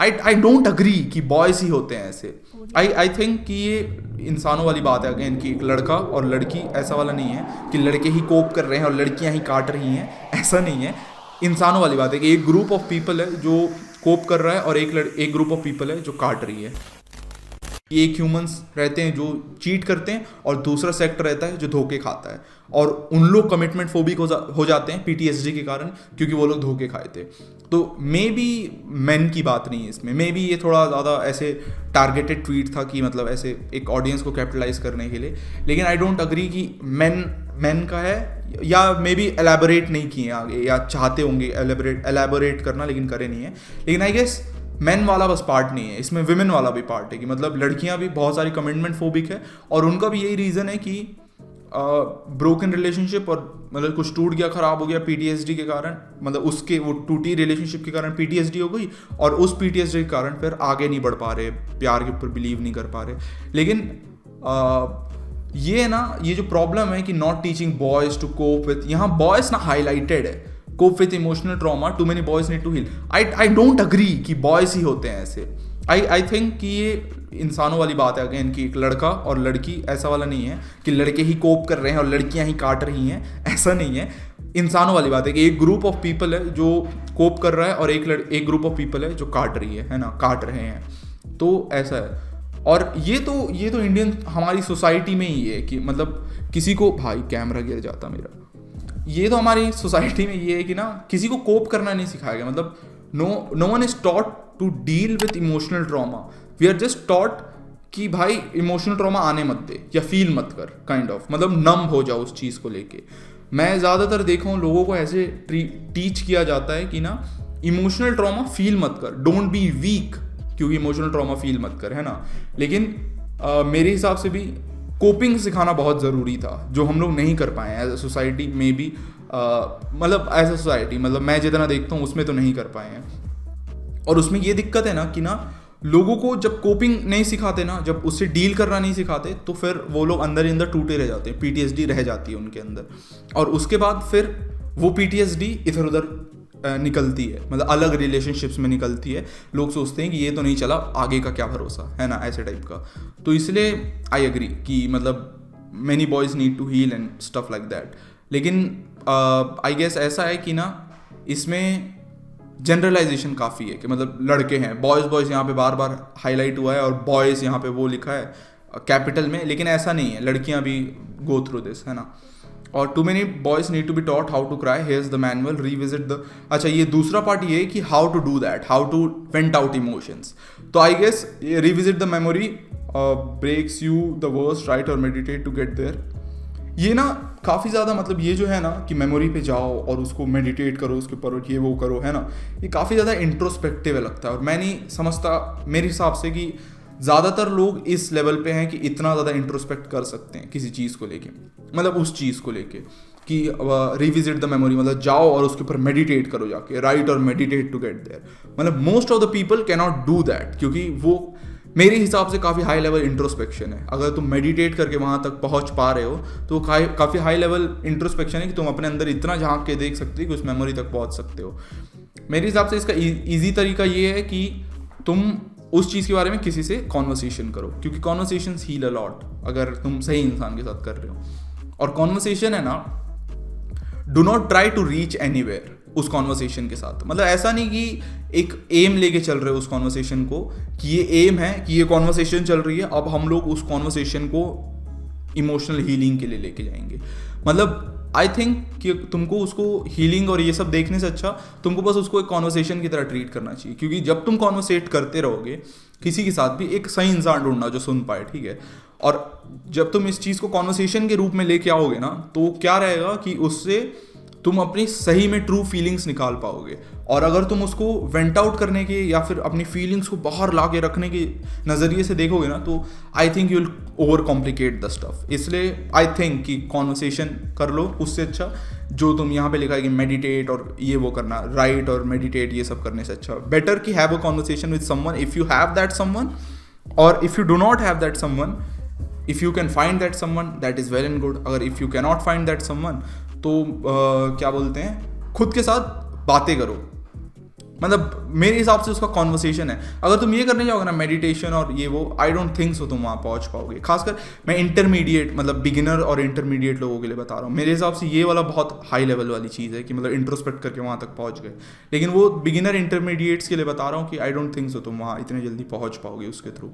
I don't agree कि boys ही होते हैं ऐसे। आई थिंक कि ये इंसानों वाली बात है अगेन, कि एक लड़का और लड़की ऐसा वाला नहीं है कि लड़के ही कोप कर रहे हैं और लड़कियां ही काट रही हैं, ऐसा नहीं है। इंसानों वाली बात है कि एक ग्रुप ऑफ पीपल है जो कोप कर रहा है और एक ग्रुप ऑफ पीपल है जो काट रही है। एक ह्यूमंस रहते हैं जो चीट करते हैं और दूसरा सेक्टर रहता है जो धोखे खाता है, और उन लोग कमिटमेंट फोबिक हो जाते हैं पीटीएसडी के कारण, क्योंकि वो लोग धोखे खाए थे। तो मे बी मेन की बात नहीं है इसमें, मे बी ये थोड़ा ज़्यादा ऐसे टारगेटेड ट्वीट था कि मतलब ऐसे एक ऑडियंस को कैपिटलाइज करने के लिए। लेकिन आई डोंट अग्री कि मेन का है, या मे बी एलैबोरेट नहीं किए आगे, या चाहते होंगे एलैबोरेट करना लेकिन करे नहीं है। लेकिन आई गेस मेन वाला बस पार्ट नहीं है, इसमें विमेन वाला भी पार्ट है कि मतलब लड़कियां भी बहुत सारी कमिटमेंट फोबिक है, और उनका भी यही रीज़न है कि ब्रोकन रिलेशनशिप, और मतलब कुछ टूट गया, ख़राब हो गया पीटीएसडी के कारण, मतलब उसके वो टूटी रिलेशनशिप के कारण पीटीएसडी हो गई, और उस पीटीएसडी के कारण फिर आगे नहीं बढ़ पा रहे, प्यार के ऊपर बिलीव नहीं कर पा रहे। लेकिन ये ना, ये जो प्रॉब्लम है कि not teaching boys to cope with, यहाँ बॉयज़ ना हाईलाइटेड है, cope with emotional trauma, too many boys need to heal. I don't agree कि boys ही होते हैं ऐसे। I think कि ये इंसानों वाली बात है अगेन, कि एक लड़का और लड़की ऐसा वाला नहीं है कि लड़के ही कोप कर रहे हैं और लड़कियां ही काट रही हैं, ऐसा नहीं है। इंसानों वाली बात है कि एक ग्रुप ऑफ पीपल है जो कोप कर रहा है और एक ग्रुप ऑफ पीपल है जो काट रही है ना, काट रहे हैं। तो ऐसा है। और ये तो इंडियन हमारी सोसाइटी में ही है कि मतलब किसी को, भाई कैमरा गिर जाता मेरा, ये तो हमारी सोसाइटी में ये है कि ना किसी को कोप करना नहीं सिखाया गया। मतलब no one is taught to deal with emotional trauma. We are just taught कि भाई इमोशनल ट्रॉमा आने मत दे या फील मत कर, काइंड ऑफ, मतलब नम हो जाओ उस चीज़ को लेके। मैं ज़्यादातर देखा हूँ लोगों को ऐसे टीच किया जाता है कि ना इमोशनल ट्रॉमा फील मत कर, डोंट बी वीक क्योंकि इमोशनल ट्रॉमा फील मत कर, है ना। लेकिन मेरे हिसाब से भी कोपिंग सिखाना बहुत ज़रूरी था, जो हम लोग नहीं कर पाए एज अ सोसाइटी में भी, मतलब एज अ सोसाइटी, मतलब मैं जितना देखता हूँ उसमें तो नहीं कर पाए हैं। और उसमें ये दिक्कत है ना कि ना लोगों को जब कोपिंग नहीं सिखाते ना, जब उससे डील करना नहीं सिखाते, तो फिर वो लोग अंदर ही अंदर टूटे रह जाते हैं, पीटीएसडी रह जाती है उनके अंदर, और उसके बाद फिर वो पीटीएसडी इधर उधर निकलती है, मतलब अलग रिलेशनशिप्स में निकलती है। लोग सोचते हैं कि ये तो नहीं चला, आगे का क्या भरोसा, है ना, ऐसे टाइप का। तो इसलिए आई एग्री कि मतलब many boys need to heal and stuff like that. लेकिन आई गेस ऐसा है कि ना इसमें जनरलाइजेशन काफ़ी है कि मतलब लड़के हैं, बॉयज़ यहाँ पे बार बार हाईलाइट हुआ है, और बॉयज़ यहाँ पे वो लिखा है कैपिटल में, लेकिन ऐसा नहीं है, लड़कियाँ भी गो थ्रू दिस, है ना। और too many boys need to be taught how to cry, here's the manual, revisit the. अच्छा, ये दूसरा पार्ट ये है कि how to do that, how to vent out emotions. तो I guess revisit the memory breaks you the worst, right और meditate to get there. ये ना काफ़ी ज़्यादा, मतलब ये जो है ना कि मेमोरी पे जाओ और उसको मेडिटेट करो, उसके ऊपर ये वो करो, है ना, ये काफ़ी ज़्यादा इंट्रोस्पेक्टिव लगता है। और मैं नहीं समझता मेरे हिसाब से कि ज़्यादातर लोग इस लेवल पे हैं कि इतना ज़्यादा इंट्रोस्पेक्ट कर सकते हैं किसी चीज़ को लेके, मतलब उस चीज़ को लेके कि रिविजिट द मेमोरी, मतलब जाओ और उसके ऊपर मेडिटेट करो जाके, राइट और मेडिटेट टू गेट देयर। मतलब most of the people can not do that, क्योंकि वो मेरे हिसाब से काफ़ी हाई लेवल इंट्रोस्पेक्शन है। अगर तुम मेडिटेट करके वहाँ तक पहुँच पा रहे हो तो काफ़ी हाई लेवल इंट्रोस्पेक्शन है कि तुम अपने अंदर इतना झांक के देख सकते हो कि उस मेमोरी तक पहुँच सकते हो। मेरे हिसाब से इसका ईजी तरीका ये है कि तुम उस चीज़ के बारे में किसी से कॉन्वर्सेशन करो, क्योंकि कॉन्वर्सेशन हील अ लॉट अगर तुम सही इंसान के साथ कर रहे हो। और कॉन्वर्सेशन है ना, do not try to reach anywhere उस कॉन्वर्सेशन के साथ। मतलब ऐसा नहीं कि एक एम लेके चल रहे हो उस कॉन्वर्सेशन को, कि ये एम है कि ये कॉन्वर्सेशन चल रही है, अब हम लोग उस कॉन्वर्सेशन को इमोशनल हीलिंग के लिए लेके जाएंगे। मतलब आई थिंक कि तुमको उसको हीलिंग और ये सब देखने से अच्छा तुमको बस उसको एक कॉन्वर्सेशन की तरह ट्रीट करना चाहिए, क्योंकि जब तुम कॉन्वर्सेट करते रहोगे किसी के साथ भी, एक सही इंसान ढूंढना जो सुन पाए, ठीक है। और जब तुम इस चीज़ को कॉन्वर्सेशन के रूप में लेके आओगे ना, तो क्या रहेगा कि उससे तुम अपनी सही में ट्रू फीलिंग्स निकाल पाओगे। और अगर तुम उसको वेंट आउट करने के या फिर अपनी फीलिंग्स को बाहर ला के रखने के नज़रिए से देखोगे ना, तो I think you will over complicate the stuff. इसलिए आई थिंक कि कॉन्वर्सेशन कर लो, उससे अच्छा जो तुम यहाँ पे लिखा है कि मेडिटेट और ये वो करना, राइट और मेडिटेट, ये सब करने से अच्छा बेटर कि have a conversation with someone if you have that someone, और if you do not have that someone, if you can find that someone that is well and good. अगर if you can not find that someone, तो क्या बोलते हैं, खुद के साथ बातें करो, मतलब मेरे हिसाब से उसका कॉन्वर्सेशन है। अगर तुम ये करने जाओगे ना मेडिटेशन और ये वो, आई डोंट थिंक सो तुम वहाँ पहुँच पाओगे। खासकर मैं इंटरमीडिएट मतलब बिगिनर और इंटरमीडिएट लोगों के लिए बता रहा हूँ। मेरे हिसाब से ये वाला बहुत हाई लेवल वाली चीज़ है कि मतलब इंट्रोस्पेक्ट करके वहाँ तक पहुँच गए। लेकिन वो बिगिनर इंटरमीडिएट्स के लिए बता रहा हूँ कि आई डोंट थिंक सो तुम वहाँ इतने जल्दी पहुँच पाओगे उसके थ्रू।